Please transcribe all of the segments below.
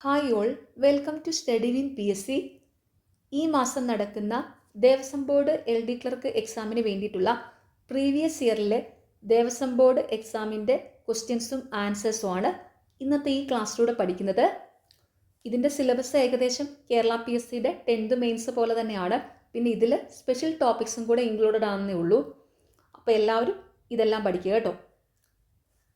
Hi all, welcome to study win PSC. ഈ മാസം നടക്കുന്ന ദേവസ്വം ബോർഡ് LD ക്ലർക്ക് എക്സാമിന് വേണ്ടിയിട്ടുള്ള പ്രീവിയസ് ഇയറിലെ ദേവസ്വം ബോർഡ് എക്സാമിൻ്റെ ക്വസ്റ്റ്യൻസും ആൻസേഴ്സും ആണ് ഇന്നത്തെ ഈ ക്ലാസ്സിലൂടെ പഠിക്കുന്നത്. ഇതിൻ്റെ സിലബസ് ഏകദേശം കേരള PSCയുടെ 10th മെയിൻസ് പോലെ തന്നെയാണ്. പിന്നെ ഇതിൽ സ്പെഷ്യൽ ടോപ്പിക്സും കൂടെ ഇൻക്ലൂഡഡ് ആണെന്നേ ഉള്ളൂ. അപ്പോൾ എല്ലാവരും ഇതെല്ലാം പഠിക്കുക കേട്ടോ.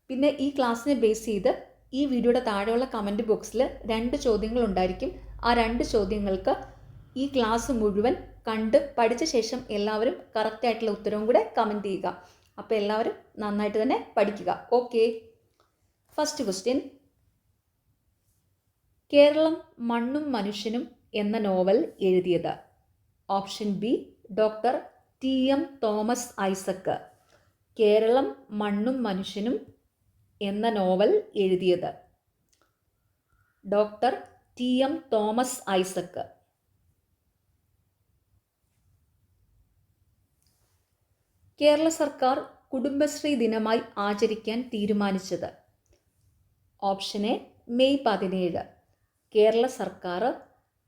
പിന്നെ ഈ ക്ലാസ്സിനെ ബേസ് ചെയ്ത് ഈ വീഡിയോയുടെ താഴെയുള്ള കമൻറ്റ് ബോക്സിൽ 2 ചോദ്യങ്ങൾ ഉണ്ടായിരിക്കും. ആ 2 ചോദ്യങ്ങൾക്ക് ഈ ക്ലാസ് മുഴുവൻ കണ്ട് പഠിച്ച ശേഷം എല്ലാവരും കറക്റ്റായിട്ടുള്ള ഉത്തരവും കൂടെ കമൻറ്റ് ചെയ്യുക. അപ്പോൾ എല്ലാവരും നന്നായിട്ട് തന്നെ പഠിക്കുക. Okay, first question. കേരളം മണ്ണും മനുഷ്യനും എന്ന നോവൽ എഴുതിയത്? Option B doctor TM Thomas Isaac. Keralam മണ്ണും മനുഷ്യനും എന്ന നോവൽ എഴുതിയത് ഡോക്ടർ TM തോമസ് ഐസക്ക്. കേരള സർക്കാർ കുടുംബശ്രീ ദിനമായി ആചരിക്കാൻ തീരുമാനിച്ചത്? Option A May 17. കേരള സർക്കാർ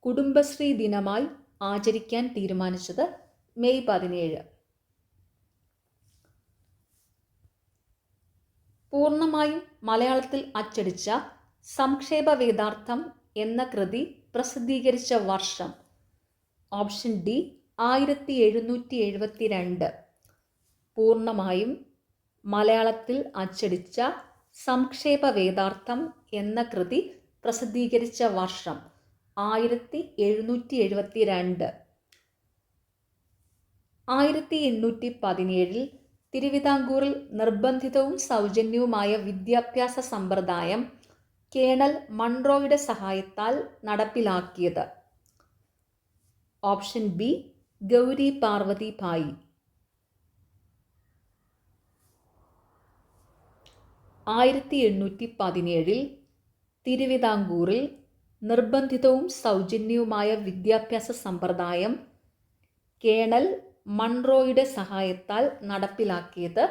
കുടുംബശ്രീ ദിനമായി ആചരിക്കാൻ തീരുമാനിച്ചത് മെയ് 17. പൂർണ്ണമായും മലയാളത്തിൽ അച്ചടിച്ച സംക്ഷേപ വേദാർത്ഥം എന്ന കൃതി പ്രസിദ്ധീകരിച്ച വർഷം? Option D 1772. പൂർണ്ണമായും മലയാളത്തിൽ അച്ചടിച്ച സംക്ഷേപ വേദാർത്ഥം എന്ന കൃതി പ്രസിദ്ധീകരിച്ച വർഷം 1772. 1817 തിരുവിതാംകൂറിൽ നിർബന്ധിതവും സൗജന്യവുമായ വിദ്യാഭ്യാസ സമ്പ്രദായം കേണൽ മൺറോയുടെ സഹായത്താൽ നടപ്പിലാക്കിയത്? Option B Gowri Parvathi Bayi. 1817 തിരുവിതാംകൂറിൽ നിർബന്ധിതവും സൗജന്യവുമായ വിദ്യാഭ്യാസ സമ്പ്രദായം കേണൽ മൺറോയുടെ സഹായത്താൽ നടപ്പിലാക്കിയത്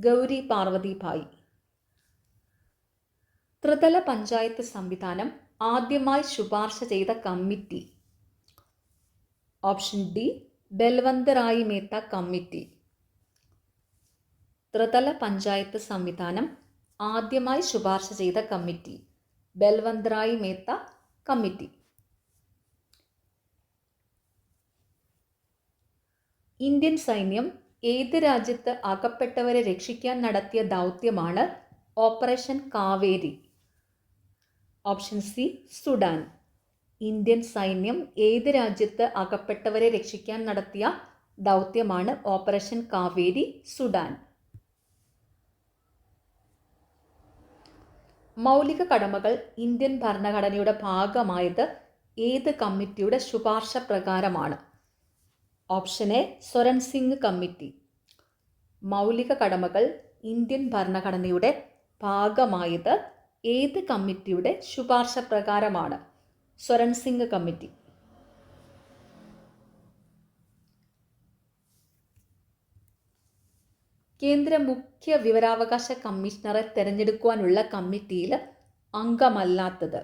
ഗൗരി പാർവതി ഭായി. ത്രിതല പഞ്ചായത്ത് സംവിധാനം ആദ്യമായി ശുപാർശ ചെയ്ത committee? Option D Balwant Rai Mehta committee. ത്രിതല പഞ്ചായത്ത് സംവിധാനം ആദ്യമായി ശുപാർശ ചെയ്ത committee Balwant Rai Mehta committee. Indian സൈന്യം ഏത് രാജ്യത്ത് അകപ്പെട്ടവരെ രക്ഷിക്കാൻ നടത്തിയ ദൗത്യമാണ് operation Kaveri? Option C Sudan. Indian സൈന്യം ഏത് രാജ്യത്ത് അകപ്പെട്ടവരെ രക്ഷിക്കാൻ നടത്തിയ ദൗത്യമാണ് ഓപ്പറേഷൻ കാവേരി, സുഡാൻ. മൗലിക കടമകൾ ഇന്ത്യൻ ഭരണഘടനയുടെ ഭാഗമായത് ഏത് കമ്മിറ്റിയുടെ ശുപാർശ പ്രകാരമാണ്? Option A Swaran Singh committee. മൗലിക കടമകൾ ഇന്ത്യൻ ഭരണഘടനയുടെ ഭാഗമായത് ഏത് കമ്മിറ്റിയുടെ ശുപാർശ പ്രകാരമാണ്? സ്വരൺ സിംഗ് കമ്മിറ്റി. കേന്ദ്ര മുഖ്യ വിവരാവകാശ കമ്മീഷണറെ തെരഞ്ഞെടുക്കുവാനുള്ള കമ്മിറ്റിയിൽ അംഗമല്ലാത്തത്?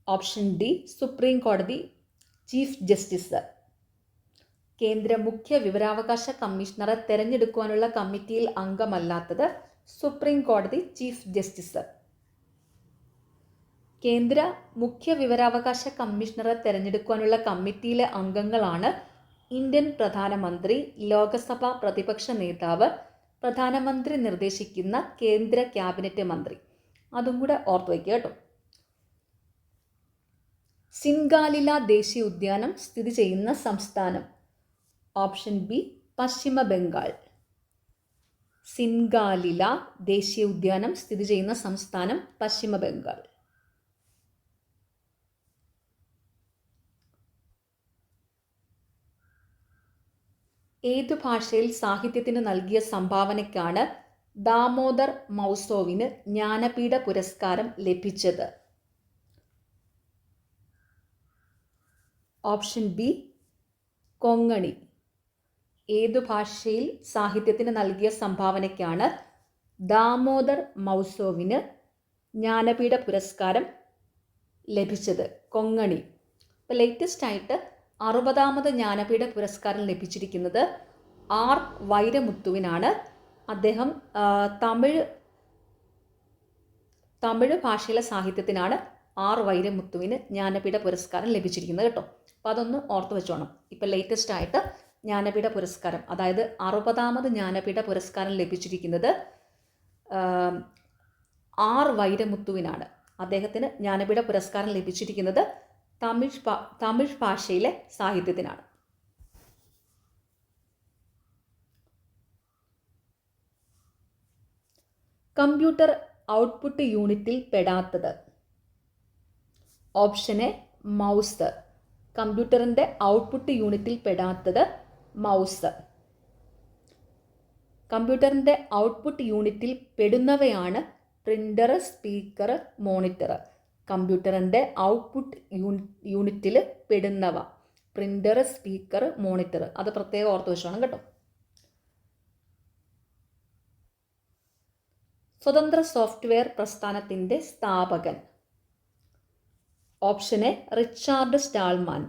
ഓപ്ഷൻ ഡി സുപ്രീം കോടതി ചീഫ് ജസ്റ്റിസ്. കേന്ദ്ര മുഖ്യ വിവരാവകാശ കമ്മീഷണറെ തെരഞ്ഞെടുക്കുവാനുള്ള കമ്മിറ്റിയിൽ അംഗമല്ലാത്തത് സുപ്രീം കോടതി ചീഫ് ജസ്റ്റിസ്. കേന്ദ്ര മുഖ്യ വിവരാവകാശ കമ്മീഷണറെ തെരഞ്ഞെടുക്കുവാനുള്ള കമ്മിറ്റിയിലെ അംഗങ്ങളാണ് ഇന്ത്യൻ പ്രധാനമന്ത്രി, ലോകസഭാ പ്രതിപക്ഷ നേതാവ്, പ്രധാനമന്ത്രി നിർദ്ദേശിക്കുന്ന കേന്ദ്ര ക്യാബിനറ്റ് മന്ത്രി. അതും കൂടെ ഓർത്തു വയ്ക്കുക കേട്ടോ. സിൻഗാലില ദേശീയ ഉദ്യാനം സ്ഥിതി ചെയ്യുന്ന സംസ്ഥാനം? ഓപ്ഷൻ ബി പശ്ചിമ ബംഗാൾ. സിൻഗാലില ദേശീയ ഉദ്യാനം സ്ഥിതി ചെയ്യുന്ന സംസ്ഥാനം പശ്ചിമ ബംഗാൾ. ഏതു ഭാഷയിൽ സാഹിത്യത്തിന് നൽകിയ സംഭാവനയ്ക്കാണ് ദാമോദർ മൗസോവിന് ജ്ഞാനപീഠ പുരസ്കാരം ലഭിച്ചത്? Option B Konkani. ഏതു ഭാഷയിൽ സാഹിത്യത്തിന് നൽകിയ സംഭാവനയ്ക്കാണ് ദാമോദർ മൗസോവിന് ജ്ഞാനപീഠ പുരസ്കാരം ലഭിച്ചത്? കൊങ്ങണി. ഇപ്പോൾ ലേറ്റസ്റ്റ് ആയിട്ട് 60ാമത് ജ്ഞാനപീഠ പുരസ്കാരം ലഭിച്ചിരിക്കുന്നത് ആർ വൈരമുത്തുവിനാണ്. അദ്ദേഹം തമിഴ് ഭാഷയിലെ സാഹിത്യത്തിനാണ് ആർ വൈരമുത്തുവിന് ജ്ഞാനപീഠ പുരസ്കാരം ലഭിച്ചിരിക്കുന്നത് കേട്ടോ. അപ്പോൾ അതൊന്ന് ഓർത്ത് വെച്ചോണം. ഇപ്പോൾ ലേറ്റസ്റ്റ് ആയിട്ട് ജ്ഞാനപീഠ പുരസ്കാരം, അതായത് 60ാമത് ജ്ഞാനപീഠ പുരസ്കാരം ലഭിച്ചിരിക്കുന്നത് ആർ വൈരമുത്തുവിനാണ്. അദ്ദേഹത്തിന് ജ്ഞാനപീഠ പുരസ്കാരം ലഭിച്ചിരിക്കുന്നത് തമിഴ് ഭാഷയിലെ സാഹിത്യത്തിനാണ്. കമ്പ്യൂട്ടർ ഔട്ട്പുട്ട് യൂണിറ്റിൽ പെടാത്തത്? Option A mouse. കമ്പ്യൂട്ടറിൻ്റെ ഔട്ട്പുട്ട് യൂണിറ്റിൽ പെടാത്തത് മൗസ്. കമ്പ്യൂട്ടറിൻ്റെ ഔട്ട്പുട്ട് യൂണിറ്റിൽ പെടുന്നവയാണ് പ്രിൻ്റർ, സ്പീക്കർ, മോണിറ്റർ. കമ്പ്യൂട്ടറിൻ്റെ ഔട്ട്പുട്ട് യൂണിറ്റിൽ പെടുന്നവ പ്രിൻ്റർ, സ്പീക്കർ, മോണിറ്റർ. അത് പ്രത്യേകം ഓർത്ത് വെച്ചോണം കേട്ടോ. സ്വതന്ത്ര സോഫ്റ്റ്വെയർ പ്രസ്ഥാനത്തിൻ്റെ സ്ഥാപകൻ? Option A Richard Stallman.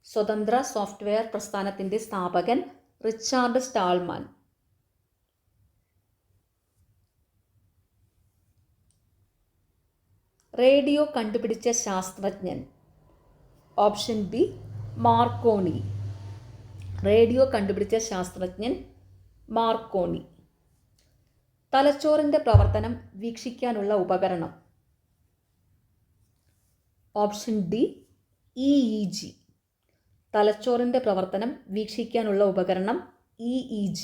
സ്വതന്ത്ര സോഫ്റ്റ്വെയർ പ്രസ്ഥാനത്തിൻ്റെ സ്ഥാപകൻ റിച്ചാർഡ് സ്റ്റാൾമാൻ. റേഡിയോ കണ്ടുപിടിച്ച ശാസ്ത്രജ്ഞൻ? Option B Marconi. റേഡിയോ കണ്ടുപിടിച്ച ശാസ്ത്രജ്ഞൻ മാർക്കോണി. തലച്ചോറിൻ്റെ പ്രവർത്തനം വീക്ഷിക്കാനുള്ള ഉപകരണം? Option D EEG. തലച്ചോറിൻ്റെ പ്രവർത്തനം വീക്ഷിക്കാനുള്ള ഉപകരണം EEG.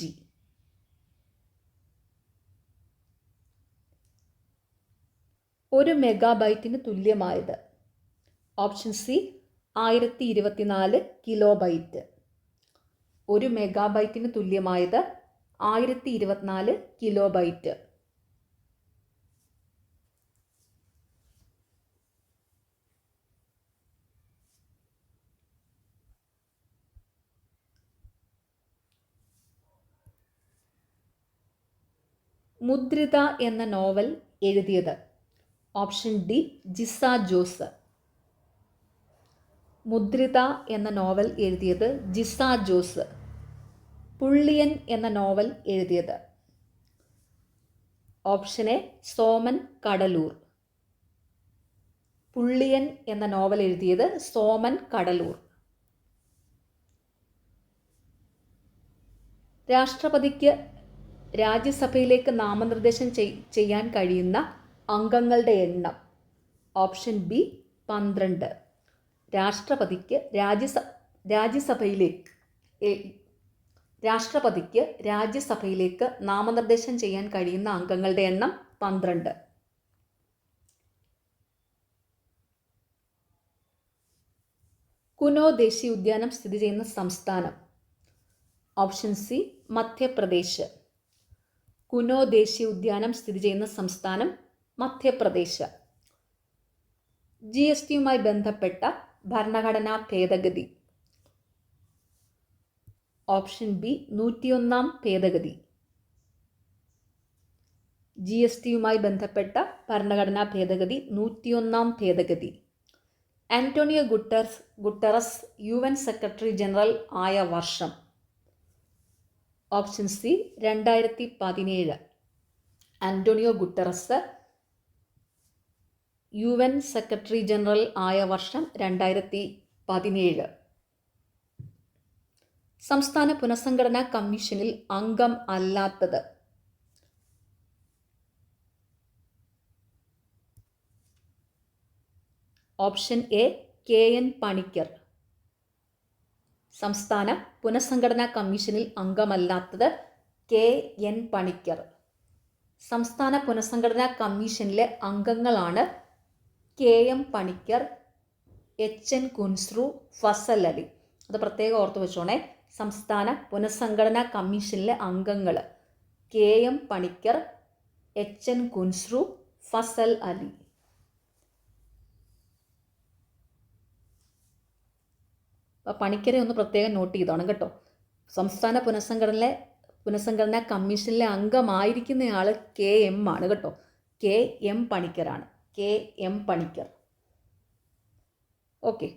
ഒരു മെഗാബൈറ്റിന് തുല്യമായത്? Option C 1024 kilobyte. ഒരു മെഗാബൈറ്റിന് തുല്യമായത് 1024 കിലോബൈറ്റ്. മുദ്രിത എന്ന നോവൽ എഴുതിയത്? Option D Jisa Jose. മുദ്രിത എന്ന നോവൽ എഴുതിയത് ജിസ ജോസ്. പുള്ളിയൻ എന്ന നോവൽ എഴുതിയത്? Option A Soman Kadalur. പുള്ളിയൻ എന്ന നോവൽ എഴുതിയത് സോമൻ കടലൂർ. രാഷ്ട്രപതിക്ക് രാജ്യസഭയിലേക്ക് നാമനിർദ്ദേശം ചെയ്യാൻ കഴിയുന്ന അംഗങ്ങളുടെ എണ്ണം? Option B 12. രാഷ്ട്രപതിക്ക് രാജ്യസഭയിലേക്ക് നാമനിർദ്ദേശം ചെയ്യാൻ കഴിയുന്ന അംഗങ്ങളുടെ എണ്ണം 12. കുനോ ദേശീയ ഉദ്യാനം സ്ഥിതി ചെയ്യുന്ന സംസ്ഥാനം? Option C Madhya Pradesh. കുനോ ദേശീയ ഉദ്യാനം സ്ഥിതി ചെയ്യുന്ന സംസ്ഥാനം മധ്യപ്രദേശ്. GSTയുമായി ബന്ധപ്പെട്ട ഭരണഘടനാ ഭേദഗതി? ഓപ്ഷൻ ബി 101-ാം ഭേദഗതി. GSTയുമായി ബന്ധപ്പെട്ട ഭരണഘടനാ ഭേദഗതി 101-ാം ഭേദഗതി. Antonio Guterres UN secretary general ആയ വർഷം? Option C 2017. Antonio Guterres UN secretary general ആയ വർഷം 2017. സംസ്ഥാന പുനഃസംഘടനാ കമ്മീഷനിൽ അംഗം അല്ലാത്തത്? Option A KN Panicker. സംസ്ഥാന പുനഃസംഘടനാ കമ്മീഷനിൽ അംഗമല്ലാത്തത് KN പണിക്കർ. സംസ്ഥാന പുനഃസംഘടനാ കമ്മീഷനിലെ അംഗങ്ങളാണ് KM പണിക്കർ, HN കുൻസ്രു, ഫസൽ അലി. അത് പ്രത്യേകം ഓർത്ത് വെച്ചോണേ. സംസ്ഥാന പുനഃസംഘടനാ കമ്മീഷനിലെ അംഗങ്ങൾ KM പണിക്കർ, HN കുൻസ്രു, ഫസൽ അലി. പണിക്കരെ ഒന്ന് പ്രത്യേകം നോട്ട് ചെയ്തോണം കേട്ടോ. സംസ്ഥാന പുനഃസംഘടനാ കമ്മീഷനിലെ അംഗമായിരിക്കുന്നയാൾ KM ആണ് കേട്ടോ. KM പണിക്കരാണ്. KM Panicker. Okay.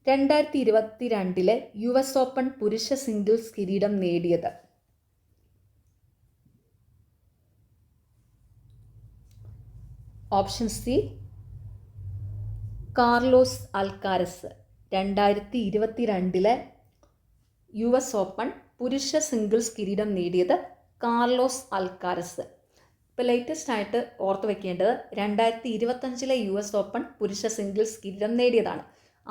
2022 US open പുരുഷ സിംഗിൾസ് കിരീടം നേടിയത്? Option C Carlos Alcaraz. 2022 US open പുരുഷ സിംഗിൾസ് കിരീടം നേടിയത് കാർലോസ് അൽക്കാരസ്. ഇപ്പോൾ ലേറ്റസ്റ്റ് ആയിട്ട് ഓർത്ത് വെക്കേണ്ടത് 2025 US ഓപ്പൺ പുരുഷ സിംഗിൾസ് കിരീടം നേടിയതാണ്.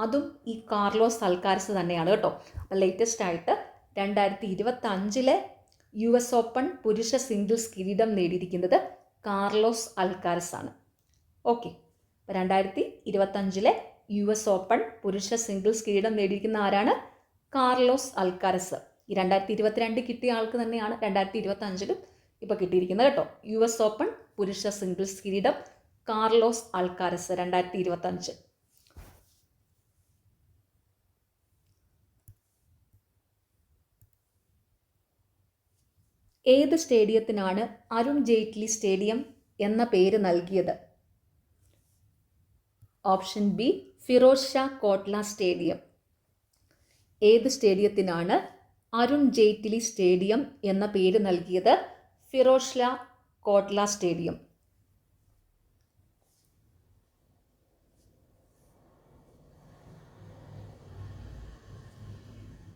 അതും ഈ കാർലോസ് അൽക്കാരസ് തന്നെയാണ് കേട്ടോ. അപ്പോൾ ലേറ്റസ്റ്റ് ആയിട്ട് 2025 US ഓപ്പൺ പുരുഷ സിംഗിൾസ് കിരീടം നേടിയിരിക്കുന്നത് കാർലോസ് അൽക്കാരസ് ആണ്. ഓക്കെ. അപ്പോൾ 2025 US ഓപ്പൺ പുരുഷ സിംഗിൾസ് കിരീടം നേടിയിരിക്കുന്ന ആരാണ്? Carlos Alcaraz. ഈ 2022 കിട്ടിയ ആൾക്ക് തന്നെയാണ് 2025 ഇപ്പോൾ കിട്ടിയിരിക്കുന്നത് കേട്ടോ. US ഓപ്പൺ പുരുഷ സിംഗിൾസ് കിരീടം കാർലോസ് അൽക്കാരസ് 2025. ഏത് സ്റ്റേഡിയത്തിനാണ് അരുൺ ജെയ്റ്റ്ലി സ്റ്റേഡിയം എന്ന പേര് നൽകിയത്? Option B Feroz Shah Kotla stadium. ഏത് സ്റ്റേഡിയത്തിനാണ് അരുൺ ജെയ്റ്റ്ലി സ്റ്റേഡിയം എന്ന പേര് നൽകിയത്? ഫിറോസ് ഷാ കോട്ട്ല സ്റ്റേഡിയം.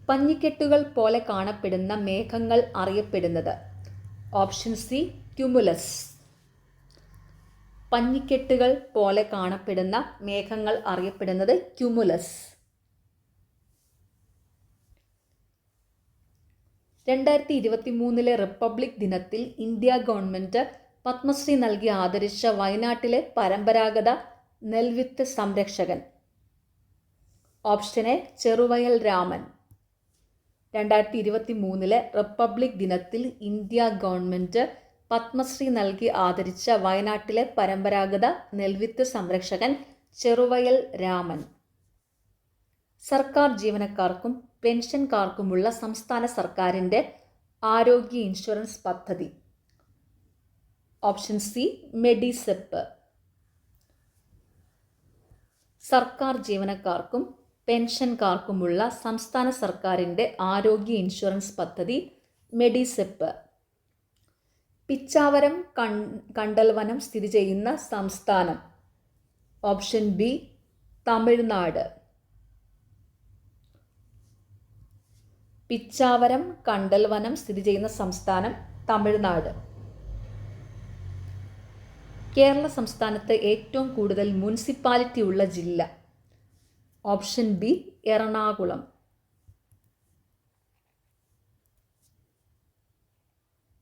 പഞ്ഞിക്കെട്ടുകൾ പോലെ കാണപ്പെടുന്ന മേഘങ്ങൾ അറിയപ്പെടുന്നത്? Option C cumulus. പഞ്ഞിക്കെട്ടുകൾ പോലെ കാണപ്പെടുന്ന മേഘങ്ങൾ അറിയപ്പെടുന്നത് ക്യുമുലസ്. 2023 റിപ്പബ്ലിക് ദിനത്തിൽ ഇന്ത്യ ഗവൺമെൻറ് പത്മശ്രീ നൽകി ആദരിച്ച വയനാട്ടിലെ പരമ്പരാഗത നെൽവിത്ത് സംരക്ഷകൻ? Option A Cheruvayal Raman. 2023 republic ദിനത്തിൽ ഇന്ത്യ ഗവൺമെൻറ് പത്മശ്രീ നൽകി ആദരിച്ച വയനാട്ടിലെ പരമ്പരാഗത നെൽവിത്ത് സംരക്ഷകൻ ചെറുവയൽ രാമൻ. സർക്കാർ ജീവനക്കാർക്കും പെൻഷൻകാർക്കുമുള്ള സംസ്ഥാന സർക്കാരിൻ്റെ ആരോഗ്യ ഇൻഷുറൻസ് പദ്ധതി? Option C MEDISEP. സർക്കാർ ജീവനക്കാർക്കും പെൻഷൻകാർക്കുമുള്ള സംസ്ഥാന സർക്കാരിൻ്റെ ആരോഗ്യ ഇൻഷുറൻസ് പദ്ധതി മെഡിസെപ്പ്. പിച്ചാവരം കണ്ടൽവനം സ്ഥിതി ചെയ്യുന്ന സംസ്ഥാനം? Option B Tamil Nadu. പിച്ചാവരം കണ്ടൽവനം സ്ഥിതി ചെയ്യുന്ന സംസ്ഥാനം തമിഴ്നാട്. കേരള സംസ്ഥാനത്ത് ഏറ്റവും കൂടുതൽ മുനിസിപ്പാലിറ്റി ഉള്ള ജില്ല? Option B Ernakulam.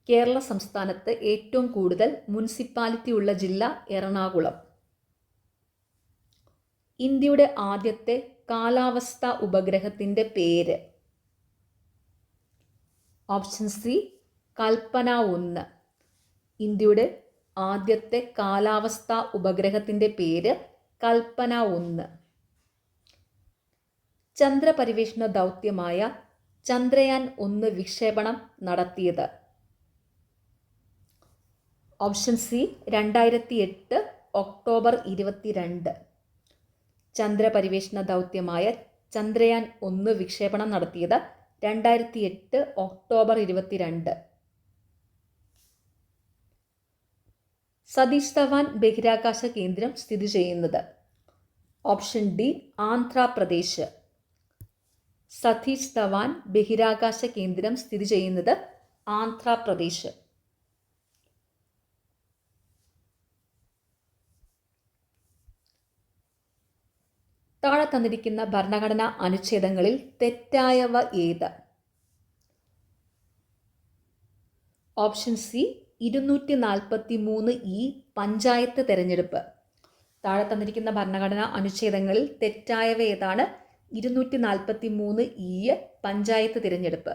കേരള സംസ്ഥാനത്ത് ഏറ്റവും കൂടുതൽ മുനിസിപ്പാലിറ്റി ഉള്ള ജില്ല എറണാകുളം. ഇന്ത്യയുടെ ആദ്യത്തെ കാലാവസ്ഥാ ഉപഗ്രഹത്തിൻ്റെ പേര്? ഓപ്ഷൻ സി കൽപ്പന 1. ഇന്ത്യയുടെ ആദ്യത്തെ കാലാവസ്ഥാ ഉപഗ്രഹത്തിൻ്റെ പേര് കൽപ്പന 1. ചന്ദ്രപര്യവേഷണ ദൗത്യമായ ചന്ദ്രയാൻ 1 വിക്ഷേപണം നടത്തിയത്? Option C 2008 October 22. ചന്ദ്രപര്യവേഷണ ദൗത്യമായ ചന്ദ്രയാൻ 1 വിക്ഷേപണം നടത്തിയത് 2008 ഒക്ടോബർ 22. സതീഷ് ധവാൻ ബഹിരാകാശ കേന്ദ്രം സ്ഥിതി ചെയ്യുന്നത്? Option D Andhra Pradesh. സതീഷ് ധവാൻ ബഹിരാകാശ കേന്ദ്രം സ്ഥിതി ചെയ്യുന്നത് ആന്ധ്രാപ്രദേശ്. താഴെ തന്നിരിക്കുന്ന ഭരണഘടനാ അനുച്ഛേദങ്ങളിൽ തെറ്റായവ ഏത്? ഓപ്ഷൻ സി 243 പഞ്ചായത്ത് തെരഞ്ഞെടുപ്പ്. താഴെ തന്നിരിക്കുന്ന ഭരണഘടനാ അനുച്ഛേദങ്ങളിൽ തെറ്റായവ ഏതാണ്? 243 പഞ്ചായത്ത് തിരഞ്ഞെടുപ്പ്.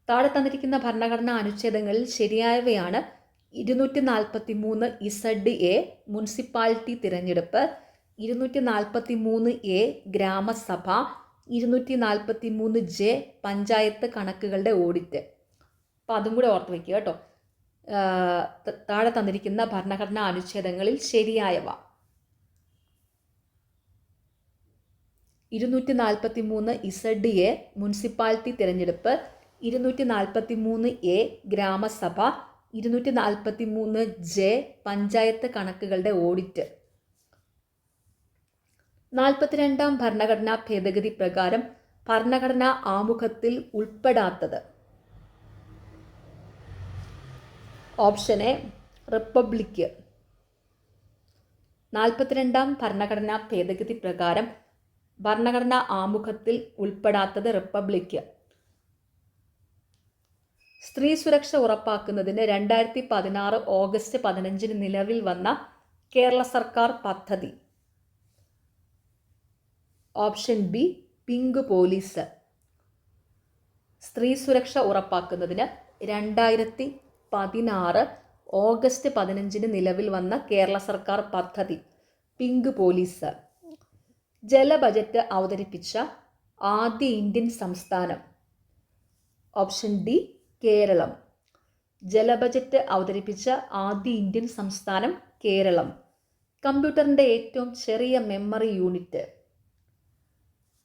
താഴെ തന്നിരിക്കുന്ന ഭരണഘടനാ അനുച്ഛേദങ്ങളിൽ ശരിയായവയാണ് 243 മുനിസിപ്പാലിറ്റി തിരഞ്ഞെടുപ്പ്, 243 ഗ്രാമസഭ, 243 പഞ്ചായത്ത് കണക്കുകളുടെ ഓഡിറ്റ്. അപ്പോൾ അതും കൂടെ ഓർത്ത് വയ്ക്കുക കേട്ടോ. താഴെ തന്നിരിക്കുന്ന ഭരണഘടനാ അനുച്ഛേദങ്ങളിൽ ശരിയായവ. 243 മുനിസിപ്പാലിറ്റി തിരഞ്ഞെടുപ്പ്, 243 ഗ്രാമസഭ, 243 പഞ്ചായത്ത് കണക്കുകളുടെ ഓഡിറ്റ്. 42 ഭരണഘടനാ ഭേദഗതി പ്രകാരം ഭരണഘടനാ ആമുഖത്തിൽ ഉൾപ്പെടാത്തത്. Option A republic. 42 ഭരണഘടനാ ഭേദഗതി പ്രകാരം ഭരണഘടനാ ആമുഖത്തിൽ ഉൾപ്പെടാത്തത് റിപ്പബ്ലിക്ക്. സ്ത്രീ സുരക്ഷ ഉറപ്പാക്കുന്നതിന് 2016 ഓഗസ്റ്റ് 15 നിലവിൽ വന്ന കേരള സർക്കാർ പദ്ധതി. Option B pink police. സ്ത്രീ സുരക്ഷ ഉറപ്പാക്കുന്നതിന് 2016 ഓഗസ്റ്റ് 15 നിലവിൽ വന്ന കേരള സർക്കാർ പദ്ധതി പിങ്ക് പോലീസ്. ജല ബജറ്റ് അവതരിപ്പിച്ച ആദ്യ ഇന്ത്യൻ സംസ്ഥാനം. Option D Keralam. ജല ബജറ്റ് അവതരിപ്പിച്ച ആദ്യ ഇന്ത്യൻ സംസ്ഥാനം കേരളം. കമ്പ്യൂട്ടറിൻ്റെ ഏറ്റവും ചെറിയ memory unit.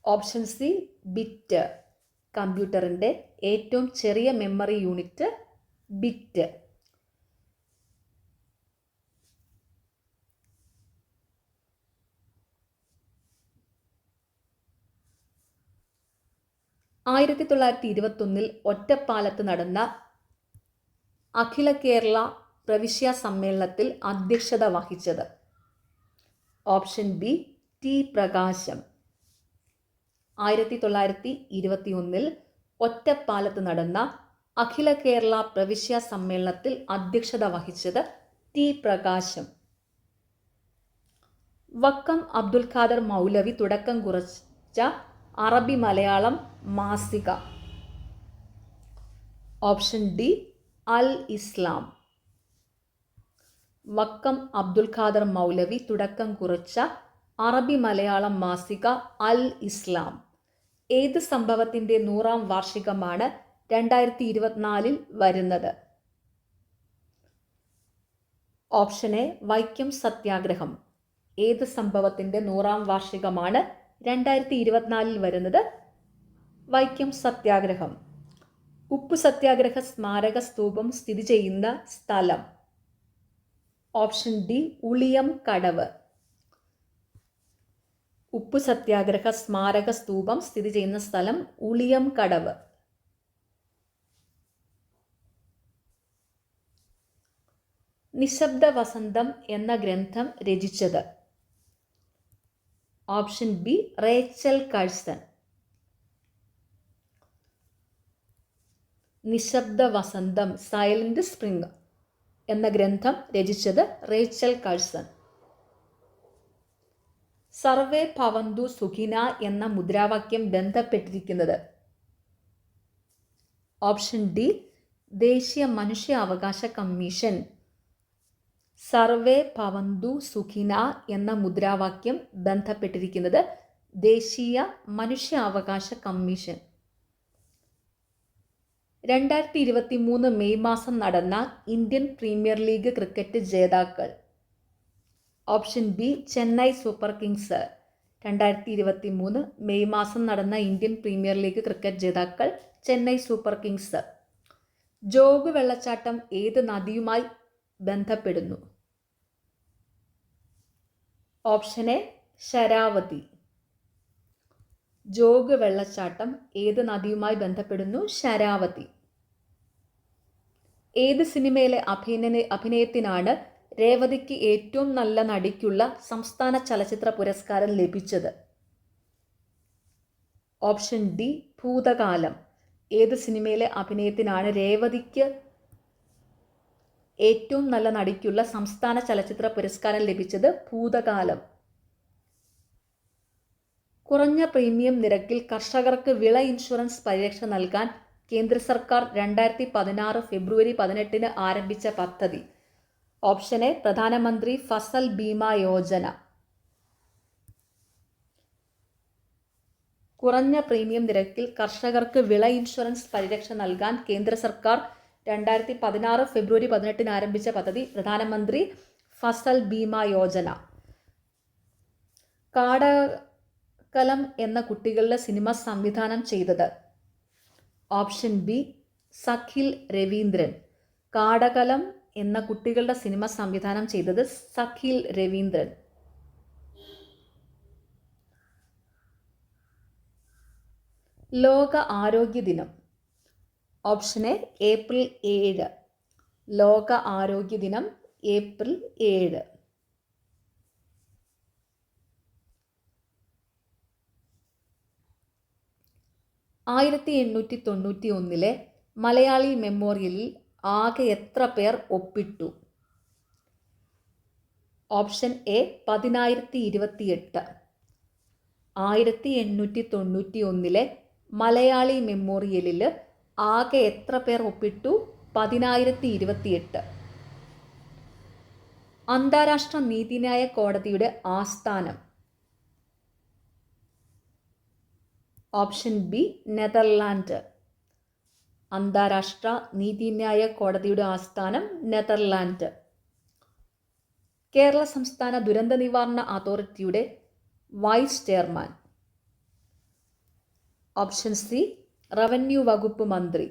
Option C bit. കമ്പ്യൂട്ടറിൻ്റെ ഏറ്റവും ചെറിയ മെമ്മറി യൂണിറ്റ് ബിറ്റ്. ആയിരത്തി 1921 ഒറ്റപ്പാലത്ത് നടന്ന അഖില കേരള പ്രവിശ്യ സമ്മേളനത്തിൽ അധ്യക്ഷത വഹിച്ചത്. ഓപ്ഷൻ ബി ടി പ്രകാശം. 1921 ഒറ്റപ്പാലത്ത് നടന്ന അഖില കേരള പ്രവിശ്യ സമ്മേളനത്തിൽ അധ്യക്ഷത വഹിച്ചത് ടി പ്രകാശം. വക്കം അബ്ദുൽ ഖാദർ മൗലവി തുടക്കം കുറിച്ച അറബി മലയാളം മാസിക. ഓപ്ഷൻ ഡി അൽ ഇസ്ലാം. വക്കം അബ്ദുൽ ഖാദർ മൗലവി തുടക്കം കുറിച്ച അറബി മലയാളം മാസിക അൽ ഇസ്ലാം. ഏത് സംഭവത്തിൻ്റെ 100ാം വാർഷികമാണ് 2024 വരുന്നത്? ഓപ്ഷൻ എ വൈക്കം സത്യാഗ്രഹം. ഏത് സംഭവത്തിൻ്റെ 100ാം വാർഷികമാണ് 2024 വരുന്നത്? വൈക്കം സത്യാഗ്രഹം. ഉപ്പു സത്യാഗ്രഹ സ്മാരക സ്തൂപം സ്ഥിതി ചെയ്യുന്ന സ്ഥലം. ഓപ്ഷൻ ഡി ഉളിയം കടവ്. ഉപ്പു സത്യാഗ്രഹ സ്മാരക സ്തൂപം സ്ഥിതി ചെയ്യുന്ന സ്ഥലം ഉളിയം കടവ്. നിശബ്ദ വസന്തം എന്ന ഗ്രന്ഥം രചിച്ചത്. Option B Rachel Curzon. നിശബ്ദ വസന്തം സൈലന്റ് സ്പ്രിംഗ് എന്ന ഗ്രന്ഥം രചിച്ചത് റേച്ചൽ കഴ്സൺ. സർവേ ഭവന്തു സുഖിന എന്ന മുദ്രാവാക്യം ബന്ധപ്പെട്ടിരിക്കുന്നത്. ഓപ്ഷൻ ഡി ദേശീയ മനുഷ്യാവകാശ കമ്മീഷൻ. സർവേ ഭവന്തു സുഖിന എന്ന മുദ്രാവാക്യം ബന്ധപ്പെട്ടിരിക്കുന്നത് ദേശീയ മനുഷ്യാവകാശ കമ്മീഷൻ. 2023 മെയ് മാസം നടന്ന ഇന്ത്യൻ പ്രീമിയർ ലീഗ് ക്രിക്കറ്റ് ജേതാക്കൾ. Option B Chennai super Kings. 2023 May മാസം നടന്ന ഇന്ത്യൻ പ്രീമിയർ ലീഗ് ക്രിക്കറ്റ് ജേതാക്കൾ ചെന്നൈ സൂപ്പർ കിങ്സ്. ജോഗ് വെള്ളച്ചാട്ടം ഏത് നദിയുമായി ബന്ധപ്പെടുന്നു? Option A Sharavathi. ജോഗ് വെള്ളച്ചാട്ടം ഏത് നദിയുമായി ബന്ധപ്പെടുന്നു? ശരാവതി. ഏത് സിനിമയിലെ അഭിനയത്തിനാണ് രേവതിക്ക് ഏറ്റവും നല്ല നടിക്കുള്ള സംസ്ഥാന ചലച്ചിത്ര പുരസ്കാരം ലഭിച്ചത്? ഓപ്ഷൻ ഡി ഭൂതകാലം. ഏത് സിനിമയിലെ അഭിനയത്തിനാണ് രേവതിക്ക് ഏറ്റവും നല്ല നടിക്കുള്ള സംസ്ഥാന ചലച്ചിത്ര പുരസ്കാരം ലഭിച്ചത്? ഭൂതകാലം. കുറഞ്ഞ പ്രീമിയം നിരക്കിൽ കർഷകർക്ക് വിള ഇൻഷുറൻസ് പരിരക്ഷ നൽകാൻ കേന്ദ്ര സർക്കാർ 2016 ഫെബ്രുവരി 18 ആരംഭിച്ച പദ്ധതി. ഓപ്ഷൻ എ പ്രധാനമന്ത്രി ഫസൽ ബീമ യോജന. കുറഞ്ഞ പ്രീമിയം നിരക്കിൽ കർഷകർക്ക് വിള ഇൻഷുറൻസ് പരിരക്ഷ നൽകാൻ കേന്ദ്ര സർക്കാർ 2016 ഫെബ്രുവരി 18 ആരംഭിച്ച പദ്ധതി പ്രധാനമന്ത്രി ഫസൽ ബീമ യോജന. കാടകലം എന്ന കുട്ടികളുടെ സിനിമ സംവിധാനം ചെയ്തത്? Option B Sakhil Raveendran. കാടകലം എന്ന കുട്ടികളുടെ സിനിമ സംവിധാനം ചെയ്തത് സഖിൽ രവീന്ദ്രൻ. ലോക ആരോഗ്യ ദിനം. Option A April 7. ലോക ആരോഗ്യ ദിനം ഏപ്രിൽ 7. ആയിരത്തി 1891 മലയാളി മെമ്മോറിയലിൽ ആകെ എത്ര പേർ ഒപ്പിട്ടു? Option A 10,028. 1891 മലയാളി മെമ്മോറിയലിൽ ആകെ എത്ര പേർ ഒപ്പിട്ടു? 10,028. അന്താരാഷ്ട്ര നീതിന്യായ കോടതിയുടെ ആസ്ഥാനം? Option B Netherland. അന്താരാഷ്ട്ര നീതിന്യായ കോടതിയുടെ ആസ്ഥാനം നെതർലാൻഡ്. കേരള സംസ്ഥാന ദുരന്ത നിവാരണ അതോറിറ്റിയുടെ vice chairman? Option C revenue വകുപ്പ് മന്ത്രി.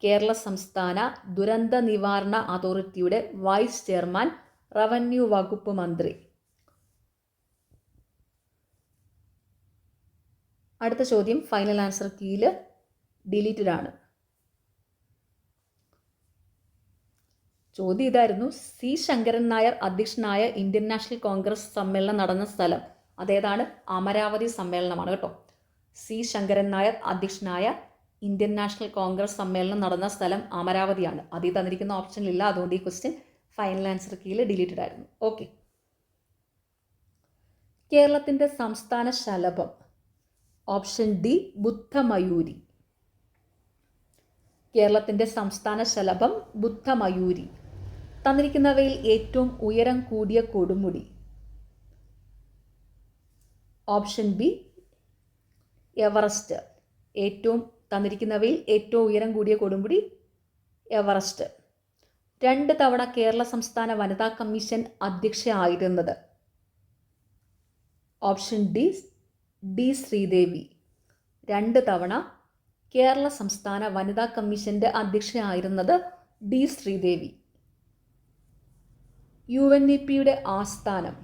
കേരള സംസ്ഥാന ദുരന്ത നിവാരണ അതോറിറ്റിയുടെ വൈസ് ചെയർമാൻ റവന്യൂ വകുപ്പ് മന്ത്രി. അടുത്ത ചോദ്യം ഫൈനൽ ആൻസർ കീയിൽ ഡിലീറ്റഡ് ആണ്. ചോദ്യം ഇതായിരുന്നു: സി ശങ്കരൻ നായർ അധ്യക്ഷനായ ഇന്ത്യൻ നാഷണൽ കോൺഗ്രസ് സമ്മേളനം നടന്ന സ്ഥലം. അതേതാണ്? അമരാവതി സമ്മേളനമാണ് കേട്ടോ. സി ശങ്കരൻ നായർ അധ്യക്ഷനായ ഇന്ത്യൻ നാഷണൽ കോൺഗ്രസ് സമ്മേളനം നടന്ന സ്ഥലം അമരാവതിയാണ്. അതിൽ തന്നിരിക്കുന്ന ഓപ്ഷനിലില്ല, അതുകൊണ്ട് ഈ ക്വസ്റ്റ്യൻ ഫൈനൽ ആൻസർ കീയിൽ ഡിലീറ്റഡ് ആയിരുന്നു. ഓക്കെ. കേരളത്തിൻ്റെ സംസ്ഥാന ശലഭം? Option D ബുദ്ധമയൂരി. കേരളത്തിൻ്റെ സംസ്ഥാന ശലഭം ബുദ്ധമയൂരി. തന്നിരിക്കുന്നവയിൽ ഏറ്റവും ഉയരം കൂടിയ കൊടുമുടി? Option B Everest. തന്നിരിക്കുന്നവയിൽ ഏറ്റവും ഉയരം കൂടിയ കൊടുമുടി എവറസ്റ്റ്. 2 തവണ കേരള സംസ്ഥാന വനിതാ കമ്മീഷൻ അധ്യക്ഷയായിരുന്നത്? Option D Sreedevi. 2 തവണ കേരള സംസ്ഥാന വനിതാ കമ്മീഷന്റെ അധ്യക്ഷയായിരുന്നത് ഡി ശ്രീദേവി. UNEPയുടെ ആസ്ഥാനം?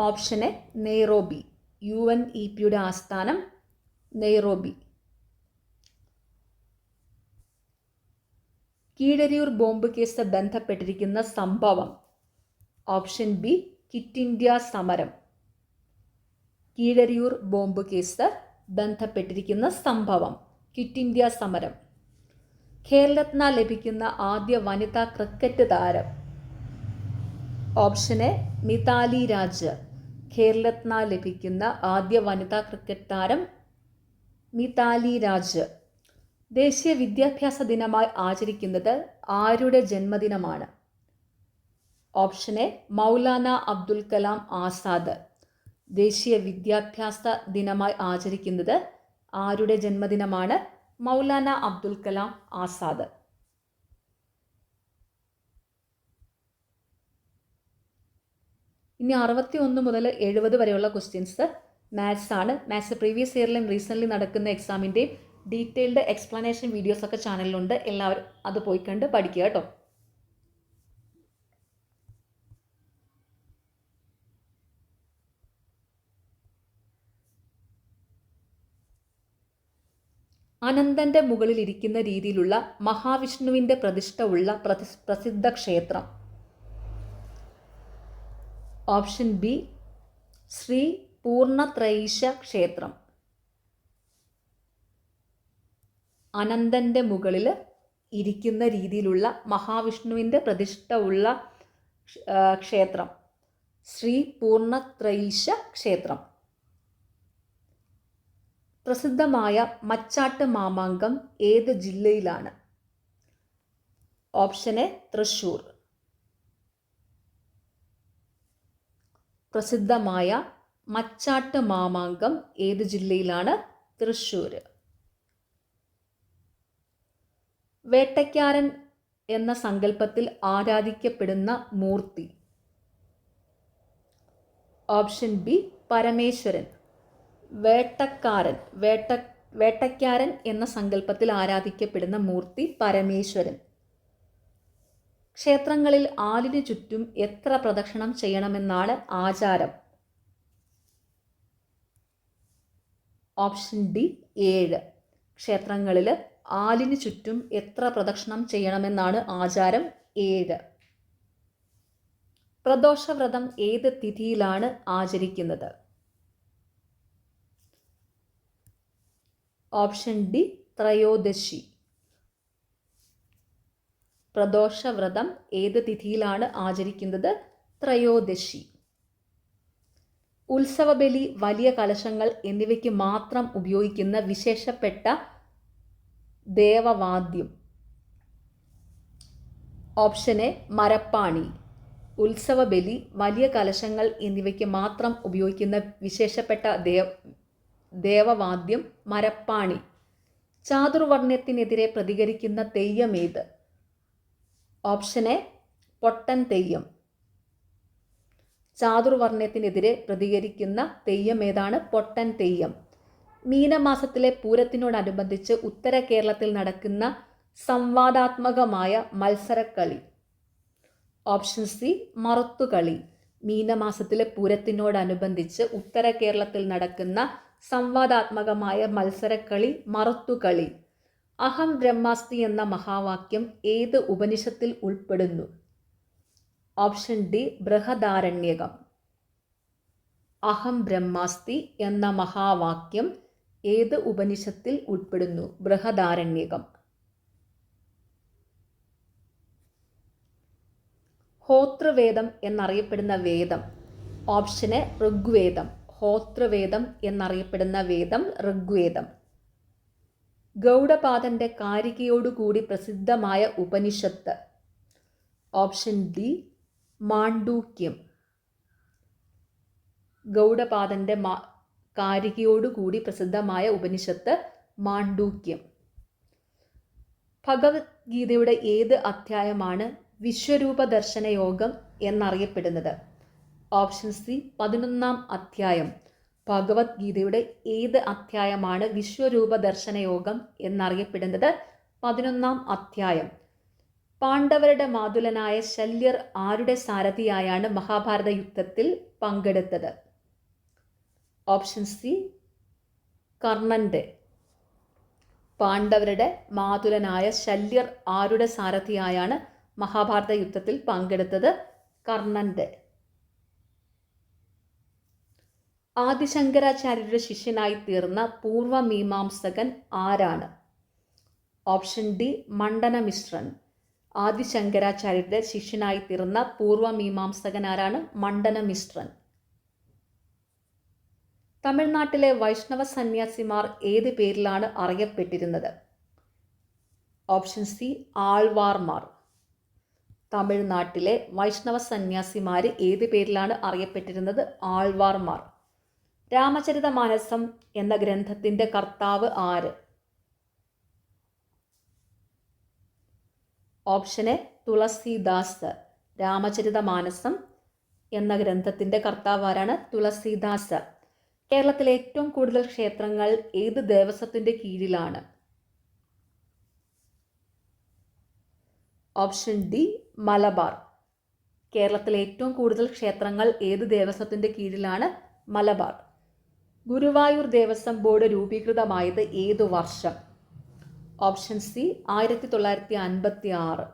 Option A Nairobi. UNEPയുടെ ആസ്ഥാനം നെയ്റോബി. കീഴരിയൂർ ബോംബ് കേസ് ബന്ധപ്പെട്ടിരിക്കുന്ന സംഭവം? ഓപ്ഷൻ ബി ക്വിറ്റ് ഇന്ത്യ സമരം. കീഴരിയൂർ ബോംബ് കേസ് ബന്ധപ്പെട്ടിരിക്കുന്ന സംഭവം ക്വിറ്റ് ഇന്ത്യ സമരം. ഖേൽരത്ന ലഭിക്കുന്ന ആദ്യ വനിതാ ക്രിക്കറ്റ് താരം? Option A Mithali Raj. ഖേൽരത്ന ലഭിക്കുന്ന ആദ്യ വനിതാ ക്രിക്കറ്റ് താരം മിതാലി രാജ്. ദേശീയ വിദ്യാഭ്യാസ ദിനമായി ആചരിക്കുന്നത് ആരുടെ ജന്മദിനമാണ്? Option A Maulana Abdul Kalam Azad. ദേശീയ വിദ്യാഭ്യാസ ദിനമായി ആചരിക്കുന്നത് ആരുടെ ജന്മദിനമാണ്? മൗലാന അബ്ദുൽ കലാം ആസാദ്. ഇനി 61 മുതൽ 70 വരെയുള്ള ക്വസ്റ്റ്യൻസ് മാത്സ് ആണ്. മാത്സ് പ്രീവിയസ് ഇയറിലും റീസെൻ്റ്ലി നടക്കുന്ന എക്സാമിൻ്റെയും ഡീറ്റെയിൽഡ് എക്സ്പ്ലനേഷൻ വീഡിയോസൊക്കെ ചാനലിലുണ്ട്. എല്ലാവരും അത് പോയി കണ്ട് പഠിക്കുക കേട്ടോ. അനന്തൻ്റെ മുകളിൽ ഇരിക്കുന്ന രീതിയിലുള്ള മഹാവിഷ്ണുവിൻ്റെ പ്രതിഷ്ഠ ഉള്ള പ്രസിദ്ധ ക്ഷേത്രം? ഓപ്ഷൻ ബി ശ്രീ പൂർണ്ണത്രയീശ ക്ഷേത്രം. അനന്തൻ്റെ മുകളിൽ ഇരിക്കുന്ന രീതിയിലുള്ള മഹാവിഷ്ണുവിൻ്റെ പ്രതിഷ്ഠ ഉള്ള ക്ഷേത്രം ശ്രീ പൂർണ്ണത്രയീശ ക്ഷേത്രം. പ്രസിദ്ധമായ മച്ചാട്ട് മാമാങ്കം ഏത് ജില്ലയിലാണ്? Option A Thrissur. പ്രസിദ്ധമായ മച്ചാട്ട് മാമാങ്കം ഏത് ജില്ലയിലാണ്? തൃശ്ശൂർ. വേട്ടയ്ക്കാരൻ എന്ന സങ്കല്പത്തിൽ ആരാധിക്കപ്പെടുന്ന മൂർത്തി? Option B Parameswaran. വേട്ടയ്ക്കാരൻ എന്ന സങ്കല്പത്തിൽ ആരാധിക്കപ്പെടുന്ന മൂർത്തി പരമേശ്വരൻ. ക്ഷേത്രങ്ങളിൽ ആലിനു ചുറ്റും എത്ര പ്രദക്ഷിണം ചെയ്യണമെന്നാണ് ആചാരം? Option D 7. ക്ഷേത്രങ്ങളിൽ ആലിനു ചുറ്റും എത്ര പ്രദക്ഷിണം ചെയ്യണമെന്നാണ് ആചാരം? 7. പ്രദോഷവ്രതം ഏത് തിഥിയിലാണ് ആചരിക്കുന്നത്? Option D Trayodashi. പ്രദോഷവ്രതം ഏത് തിഥിയിലാണ് ആചരിക്കുന്നത്? ത്രയോദശി. ഉത്സവബലി, വലിയ കലശങ്ങൾ എന്നിവയ്ക്ക് മാത്രം ഉപയോഗിക്കുന്ന വിശേഷപ്പെട്ട ദേവവാദ്യം? Option A മരപ്പാണി. ഉത്സവബലി, വലിയ കലശങ്ങൾ എന്നിവയ്ക്ക് മാത്രം ഉപയോഗിക്കുന്ന വിശേഷപ്പെട്ട ദേവവാദ്യം മരപ്പാണി. ചാതുർവർണ്ണയത്തിനെതിരെ പ്രതികരിക്കുന്ന തെയ്യമേത്? ഓപ്ഷൻ എ പൊട്ടൻ തെയ്യം. ചാതുർവർണ്ണയത്തിനെതിരെ പ്രതികരിക്കുന്ന തെയ്യം ഏതാണ്? പൊട്ടൻ തെയ്യം. മീനമാസത്തിലെ പൂരത്തിനോടനുബന്ധിച്ച് ഉത്തര കേരളത്തിൽ നടക്കുന്ന സംവാദാത്മകമായ മത്സരക്കളി? Option C മറുത്തുകളി. മീനമാസത്തിലെ പൂരത്തിനോടനുബന്ധിച്ച് ഉത്തര കേരളത്തിൽ നടക്കുന്ന സംവാദാത്മകമായ മത്സരക്കളി മറുത്തുകളി. അഹം ബ്രഹ്മാസ്തി എന്ന മഹാവാക്യം ഏത് ഉപനിഷത്തിൽ ഉൾപ്പെടുന്നു? Option D Brihadaranyakam. അഹം ബ്രഹ്മാസ്തി എന്ന മഹാവാക്യം ഏത് ഉപനിഷത്തിൽ ഉൾപ്പെടുന്നു? ബൃഹദാരണ്യകം. ഹോതൃവേദം എന്നറിയപ്പെടുന്ന വേദം? ഓപ്ഷൻ എ ഋഗ്വേദം. ഹോതൃവേദം എന്നറിയപ്പെടുന്ന വേദം ഋഗ്വേദം. ഗൗഡപാദന്റെ കാരികയോടുകൂടി പ്രസിദ്ധമായ ഉപനിഷത്ത്? Option D മാണ്ഡൂക്യം. ഗൗഡപാദന്റെ കാരികയോടുകൂടി പ്രസിദ്ധമായ ഉപനിഷത്ത് മാണ്ഡൂക്യം. ഭഗവത്ഗീതയുടെ ഏത് അധ്യായമാണ് വിശ്വരൂപ ദർശന യോഗം എന്നറിയപ്പെടുന്നത്? ഓപ്ഷൻ സി 11-ാം അധ്യായം. ഭഗവത്ഗീതയുടെ ഏത് അധ്യായമാണ് വിശ്വരൂപ ദർശന യോഗം എന്നറിയപ്പെടുന്നത്? 11-ാം അധ്യായം. പാണ്ഡവരുടെ മാതുലനായ ശല്യർ ആരുടെ സാരഥിയായാണ് മഹാഭാരത യുദ്ധത്തിൽ പങ്കെടുത്തത്? ഓപ്ഷൻ സി കർണന്റെ. പാണ്ഡവരുടെ മാതുലനായ ശല്യർ ആരുടെ സാരഥിയായാണ് മഹാഭാരത യുദ്ധത്തിൽ പങ്കെടുത്തത്? കർണന്റെ. ആദിശങ്കരാചാര്യരുടെ ശിഷ്യനായി തീർന്ന പൂർവമീമാംസകൻ ആരാണ്? Option D മണ്ഡനമിശ്രൻ. ആദിശങ്കരാചാര്യരുടെ ശിഷ്യനായി തീർന്ന പൂർവമീമാംസകൻ ആരാണ്? മണ്ഡനമിശ്രൻ. തമിഴ്നാട്ടിലെ വൈഷ്ണവ സന്യാസിമാർ ഏത് പേരിലാണ് അറിയപ്പെട്ടിരുന്നത്? ഓപ്ഷൻ സി ആൾവാർമാർ. തമിഴ്നാട്ടിലെ വൈഷ്ണവ സന്യാസിമാർ ഏത് പേരിലാണ് അറിയപ്പെട്ടിരുന്നത്? ആൾവാർമാർ. രാമചരിതമാനസം എന്ന ഗ്രന്ഥത്തിന്റെ കർത്താവ് ആര്? Option A Tulsidas. രാമചരിതമാനസം എന്ന ഗ്രന്ഥത്തിന്റെ കർത്താവ് ആരാണ്? തുളസീദാസ്. കേരളത്തിലെ ഏറ്റവും കൂടുതൽ ക്ഷേത്രങ്ങൾ ഏത് ദേവസ്വത്തിന്റെ കീഴിലാണ്? Option D Malabar. കേരളത്തിലെ ഏറ്റവും കൂടുതൽ ക്ഷേത്രങ്ങൾ ഏത് ദേവസ്വത്തിന്റെ കീഴിലാണ്? മലബാർ. ഗുരുവായൂർ ദേവസ്വം ബോർഡ് രൂപീകൃതമായത് ഏതു വർഷം? Option C 1956.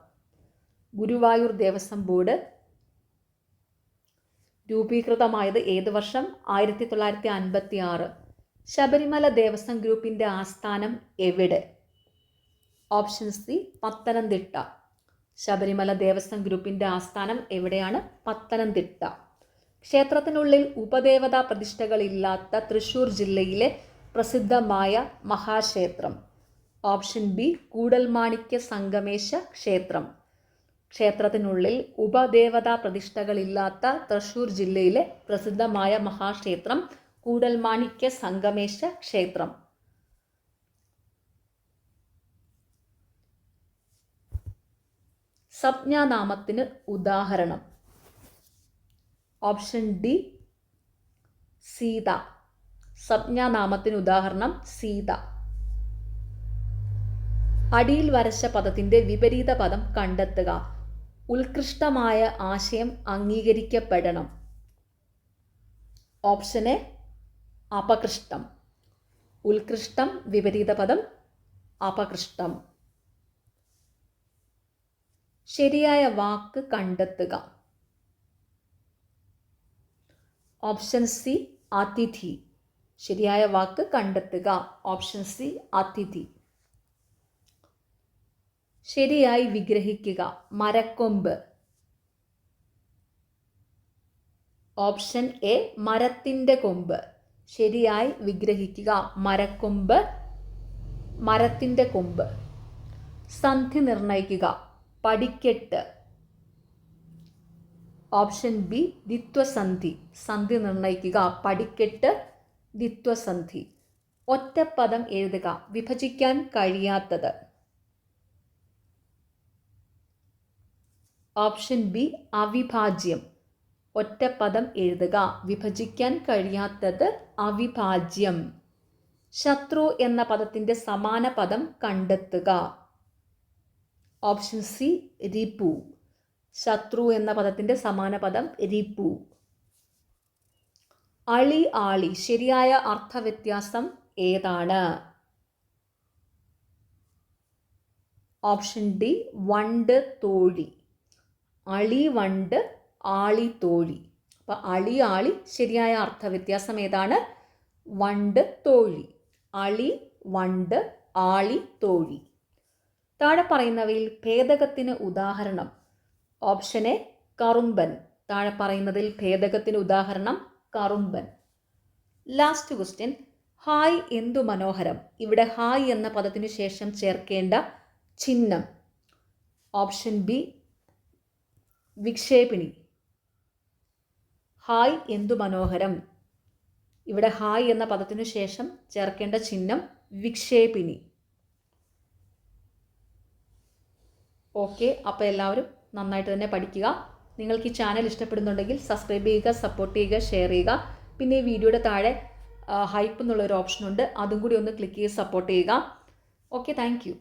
Guruvayur Devaswom board രൂപീകൃതമായത് ഏത് വർഷം? 1956. ശബരിമല ദേവസ്വം ഗ്രൂപ്പിന്റെ ആസ്ഥാനം എവിടെ? Option C Pathanamthitta. ശബരിമല ദേവസ്വം ഗ്രൂപ്പിന്റെ ആസ്ഥാനം എവിടെയാണ്? പത്തനംതിട്ട. ക്ഷേത്രത്തിനുള്ളിൽ ഉപദേവതാ പ്രതിഷ്ഠകളില്ലാത്ത തൃശ്ശൂർ ജില്ലയിലെ പ്രസിദ്ധമായ മഹാക്ഷേത്രം? ഓപ്ഷൻ ബി കൂടൽമാണിക്യ സംഗമേശ ക്ഷേത്രം. ക്ഷേത്രത്തിനുള്ളിൽ ഉപദേവതാ പ്രതിഷ്ഠകളില്ലാത്ത തൃശ്ശൂർ ജില്ലയിലെ പ്രസിദ്ധമായ മഹാക്ഷേത്രം കൂടൽമാണിക്യ സംഗമേശ ക്ഷേത്രം. സംജ്ഞാനാമത്തിന് ഉദാഹരണം. Option D Sita. സംജ്ഞാനാമത്തിന് ഉദാഹരണം സീത. അടിയിൽ വരച്ച പദത്തിൻ്റെ വിപരീത പദം കണ്ടെത്തുക. ഉത്കൃഷ്ടമായ ആശയം അംഗീകരിക്കപ്പെടണം. Option A അപകൃഷ്ടം. ഉത്കൃഷ്ടം വിപരീത പദം അപകൃഷ്ടം. ശരിയായ വാക്ക് കണ്ടെത്തുക. ഓപ്ഷൻ സി അതിഥി. ശരിയായ വാക്ക് കണ്ടെത്തുക. ഓപ്ഷൻ സി അതിഥി. ശരിയായി വിഗ്രഹിക്കുക. മരക്കൊമ്പ്. ഓപ്ഷൻ എ മരത്തിൻ്റെ കൊമ്പ്. ശരിയായി വിഗ്രഹിക്കുക. മരക്കൊമ്പ്, മരത്തിൻ്റെ കൊമ്പ്. സന്ധി നിർണയിക്കുക. പടിക്കെട്ട്. Option B ദ്വിത്വസന്ധി. സന്ധി നിർണയിക്കുക. പടിക്കെട്ട്, ദ്വിത്വസന്ധി. ഒറ്റപ്പദം എഴുതുക. വിഭജിക്കാൻ കഴിയാത്തത്. Option B അവിഭാജ്യം. ഒറ്റപ്പദം എഴുതുക. വിഭജിക്കാൻ കഴിയാത്തത് അവിഭാജ്യം. ശത്രു എന്ന പദത്തിൻ്റെ സമാന പദം കണ്ടെത്തുക. ഓപ്ഷൻ സി റിപു. ശത്രു എന്ന പദത്തിൻ്റെ സമാന പദം റിപു. അളി ആളി. ശരിയായ അർത്ഥവ്യത്യാസം ഏതാണ്? ഓപ്ഷൻ ഡി വണ്ട് തോഴി. അളി വണ്ട്, ആളി തോഴി. അപ്പോൾ അളി ആളി ശരിയായ അർത്ഥവ്യത്യാസം ഏതാണ്? വണ്ട് തോഴി. അളി വണ്ട്, ആളി തോഴി. താഴെ പറയുന്നവയിൽ ഭേദകത്തിന് ഉദാഹരണം. ഓപ്ഷൻ എ കറുമ്പൻ. താഴെ പറയുന്നതിൽ ഭേദകത്തിന് ഉദാഹരണം കറുമ്പൻ. Last question. ഹായ് എന്തു മനോഹരം. ഇവിടെ ഹായ് എന്ന പദത്തിനു ശേഷം ചേർക്കേണ്ട ചിഹ്നം. Option B വിക്ഷേപിണി. ഹായ് എന്തു മനോഹരം. ഇവിടെ ഹായ് എന്ന പദത്തിനു ശേഷം ചേർക്കേണ്ട ചിഹ്നം വിക്ഷേപിണി. ഓക്കെ, അപ്പോൾ എല്ലാവരും നന്നായിട്ട് തന്നെ പഠിക്കുക. നിങ്ങൾക്ക് ഈ ചാനൽ ഇഷ്ടപ്പെടുന്നുണ്ടെങ്കിൽ സബ്സ്ക്രൈബ് ചെയ്യുക, സപ്പോർട്ട് ചെയ്യുക, ഷെയർ ചെയ്യുക. പിന്നെ ഈ വീഡിയോയുടെ താഴെ ഹൈപ്പ് എന്നുള്ളൊരു ഓപ്ഷനുണ്ട്, അതും കൂടി ഒന്ന് ക്ലിക്ക് ചെയ്ത് സപ്പോർട്ട് ചെയ്യുക. Okay, thank you.